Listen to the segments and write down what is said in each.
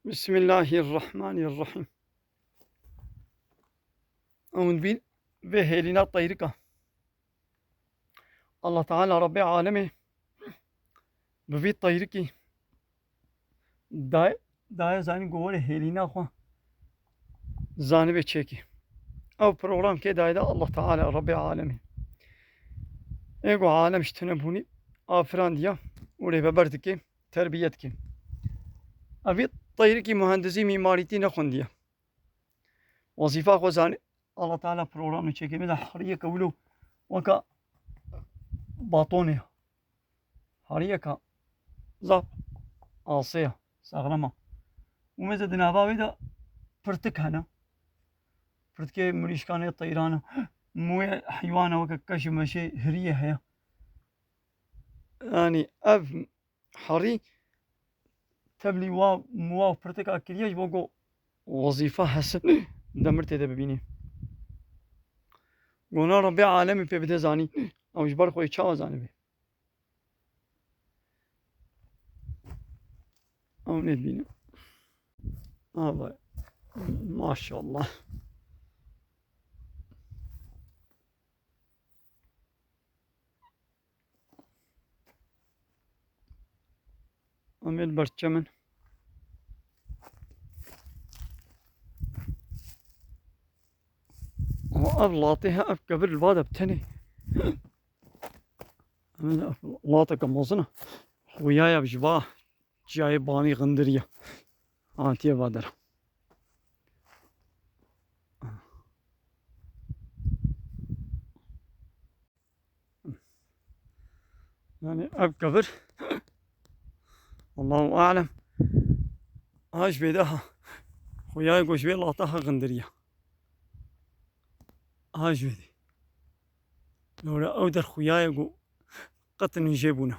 بسم الله الرحمن الرحيم. أمن بين بهلنا طيرك الله تعالى رب عالمه بفي طيركي داي زاني قول هلنا خو زاني بتشيكي أو بروجرام كده دا الله تعالى رب عالمه إيجو عالم اشتنبوني أفرانديا ولي ببردكي تربيتكي أبي طيركي مهندسي ميماريتي نخونديا وظيفة خو زاني الله تعالى بروجرام تشيكي مدا حرية كولو وكا باطوني حرية كا زاب آسيا ساغلما ومزا دناباوي دا برتك هنا برتكي مريشكاني الطيرانة موي حيوانة وكا كاشي ماشي هرية هي يعني أف حري تبلي مواو برتك أكلياش بوغو وظيفة حسن دمرت دا ببيني قونا ربي عالمي في بده زاني أو جبر خوي تشاو زاني بي أو نبيني باي ما شاء الله أميل برشمن وأبلاطيها أف قبل البادة بتني أنا لاطة كموزنا ويايا بجباه جاي باني غندرية آنتيا بادر يعني أب قبر الله أعلم هاش بيدها وياي قوش بي لاطها غندرية هاش بيدي لولا أودر خوياي قو قطن يجيبونه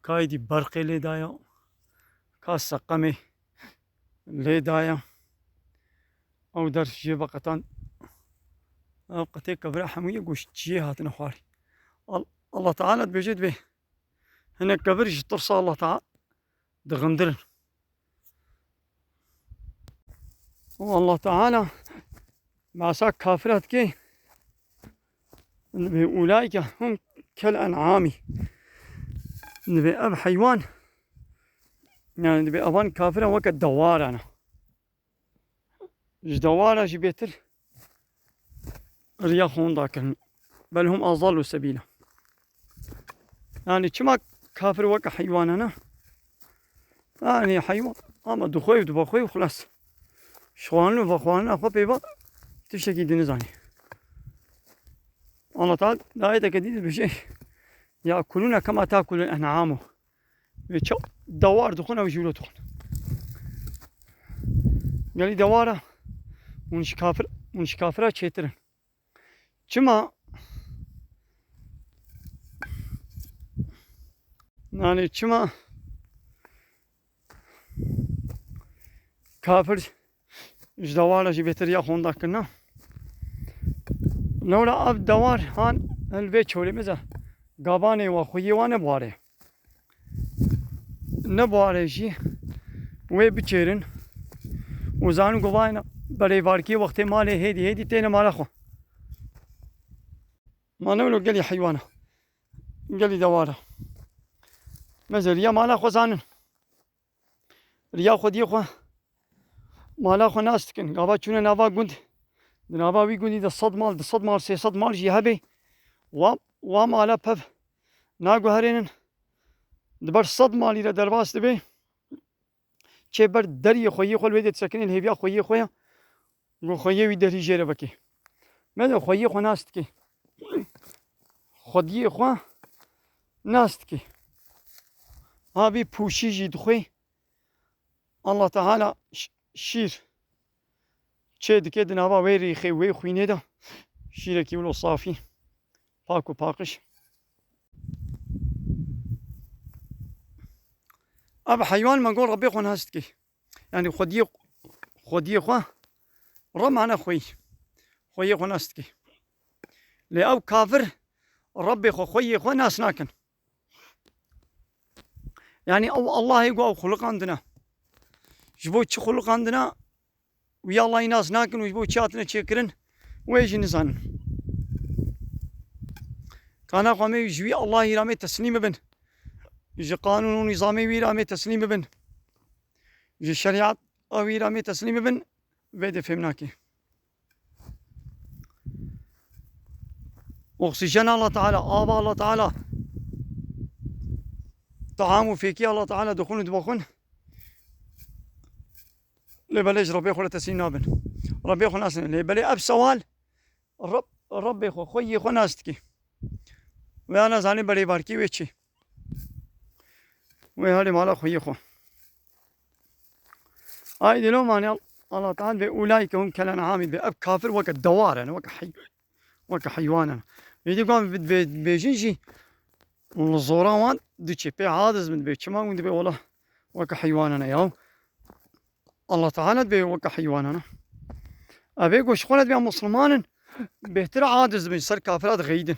كايدي برقي لي دايا كاس سقمي لي دايا أودر جيبا قطان أو قتي كبرا حمية قوش جيهات نخواري الله تعالى بيجد به هنا كبر ترصى الله تعالى دغندرن والله تعالى مع ساك كافرات كي أولئك هم كالأنعام نبي أب حيوان يعني نبي أبان كافرة وقت دوار أنا دوارة جبيتر رياخون ذاك بل هم أضلوا سبيلا يعني كما كافر وقت حيوان أنا يعني حيوان أما دخوي ودبخوي وخلاص شوان وفخوان أخو بيبا تشتكي دنزاني الله تعالى لا يتكديد بشيء يأكلون كما تأكل الأنعام ويشو دوار دخونا وجولو دخون قال لي دوارة ونش كافرة تشيترن كما يعني كما كافر إيش دوارة جبتر يا خون داكنا لولا أب دوار هان البيت شولي مزا قاباني وخيوانه بواره نبواره شي وي بچيرن وزانو قوانا بري واركي وقت مالي هيدي تينا مالا خو ما نولو قالي حيوانه قالي دواره مزا ريا مالا خو زانن ريا خو دي خو مالا خو ناستكن قابا چونه نابا قند نابا وي قندي دا صد مال 300 مال جي هبي و مالا پف ناگو هرينن دبر 100 مالي را درباس دبي چه بر دري خوي خو الويد تسكن الهبيا خوي خويا گو خوي وي دري جيره بكي ماذا خوي خو ناستكي خودي خو ناستكي هابي پوشي جيد خوي الله تعالى شير چه دكي دنابا ويري خي وي خوينه دا شيركي ولو صافي باكو باقش أب حيوان ما نقول ربي خو ناستكي يعني خودي خو رمانا خوي خو ناستكي لأو كافر ربي خوي خو ناس ناكن يعني أو الله يقول أو خلق عندنا جبوت شو خلق عندنا ويا الله يناس ناكن وجبوت شاتنا شكرن ويش نزان كان قامي يجوي الله يرامي تسليم بن يجي قانون ونظامي ويرامي تسليم بن يجي الشريعة أو يرامي تسليم بن بيد فهمناكي أكسجين الله تعالى آباء الله تعالى طعام فيكي الله تعالى دخون دبخون لبلج ربي يخو تسليم نابن ربي يخو ناس لبلي أب سوال ربي يخو خوي يخو ناستكي وأنا زاني بلي باركي ويتشي وهذا مالا خوي يخو هاي دلو ماني الله تعالى بأولئك هم كالأنعام بأب كافر وك دوار وك حيوان يدي قام بيجيجي والزوراوان دشي بي عادز من بيت شما وند بي والله وك حيواننا يا الله تعالى بي وك حيواننا ابي قش خلت بي مسلمان بيهتر عادز من سر كافرات غيدن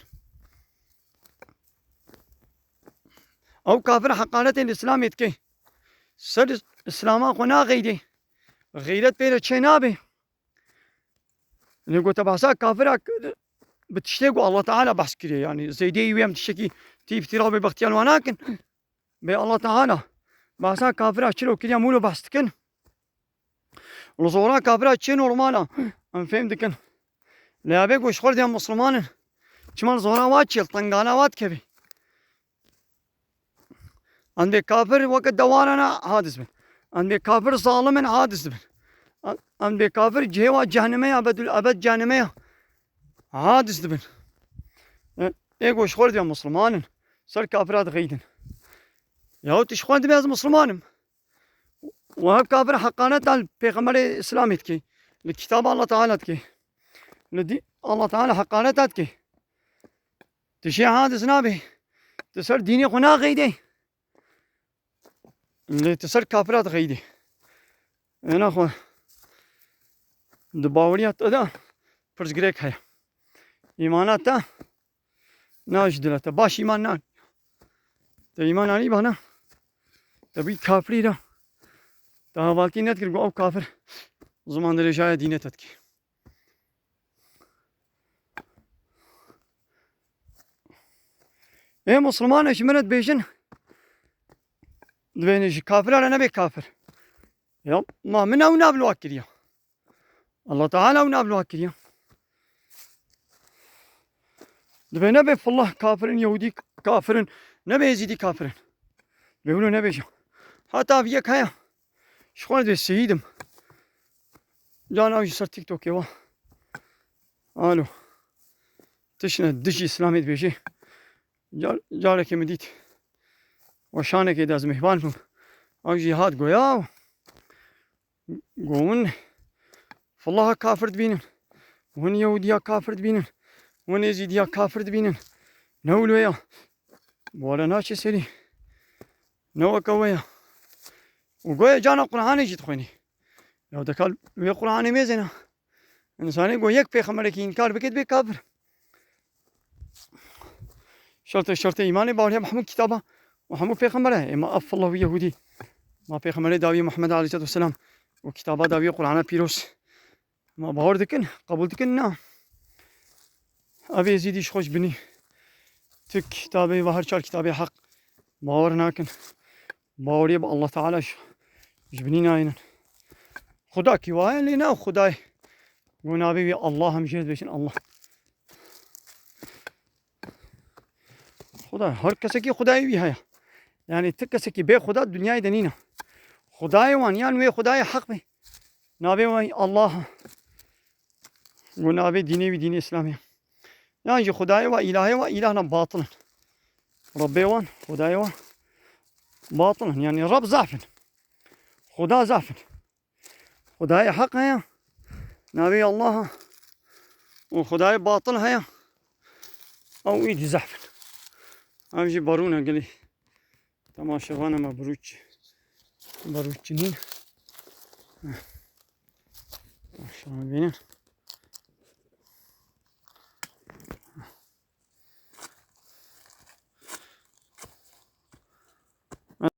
او كافر حقانة الاسلام يتكي سر اسلاما قنا غيدي غيرت بير تشينابي اللي قلت بحسا كافر بتشتاقوا الله تعالى بحس كده يعني زي دي ويم تشتكي تيب ترابي بختيان ولكن بي الله تعالى بحسا كافر اشتروا كده مولو بحثكن وزورا كافر اشتروا نورمالا ام فهم دكن لا بيقوا شخور دي مسلمان شمال زورا واتشل طنقانا وات كبي عند كافر وقت دوارنا حادث بن عند كافر ظالم حادث بن عند كافر جهوا جهنمية أبد جهنمية حادث بن ايقو شخور دي مسلمان سر كافرات غيدن ياهو تشخور دي بيز مسلمان وهب كافر حقانة على بيغمبر الإسلام تكي لكتاب الله تعالى تكي لدي الله تعالى حقانة تكي تشي حادث نابي تسر ديني قنا غيدي اللي تسر كافرات غيدي انا اخوان دباوريات ادا فرز جريك هيا ايمانات تا ناش دلتا باش ايمان نان تا ايمان علي بانا تبي كافري دا تا باقي نت كرغو او كافر زمان درجه دينه تتكي ايه مسلمان اشمرت بيجن دبينش كافر انا نبي كافر يا ما من او نابلو اكريا الله تعالى او نابلو اكريا دبي نبي في الله كافر يهودي كافر نبي يزيدي كافر بيقولوا نبي شو حتى فيك هيا شخون دي السيدم جانا وش صار تيك توك يوا الو تشنا دشي اسلامي بيجي جالك مديت وشانك داز مهبانكم او جهاد قوياو قومن فالله كافر دبينن ون يهوديا كافر دبينن ون يزيديا كافر دبينن نولو يا ولا ناشي سري نو قويا وقويا جانا قرآن يجي تخويني يا دكال ويا قرآن ميزنا انساني قويك في خمرك انكار بكت بي كافر شرط ايماني باوريا محمود كتابه محمود في خمره اما اف الله يهودي ما في خمره داوي محمد عليه الصلاه والسلام وكتابه داوي قرآن بيروس ما باور دكن قبول دكن نا ابي يزيد خوش بني تك كتابي وهر شار كتابي حق باور ناكن باوري الله تعالى جبنينا عينا خدا كواي لنا خداي ونبي الله هم جهد بشن الله خدا هر کسی کی خدایی وی هیا یعنی تک کسی کی به خدا دنیای دنینا خدای وان یعنی وی خدای حق به نبی وی الله و نبی دینی و دین اسلامی یعنی خدای و الهنا باطل ربي وان خدای وان باطل يعني رب زعفن خدا زعفن خدای حق هيا نبي الله وخدای باطل هيا او ايدي زعفن امشي بارونا قالي تماشاوانا ما بروتش نين ما شاء الله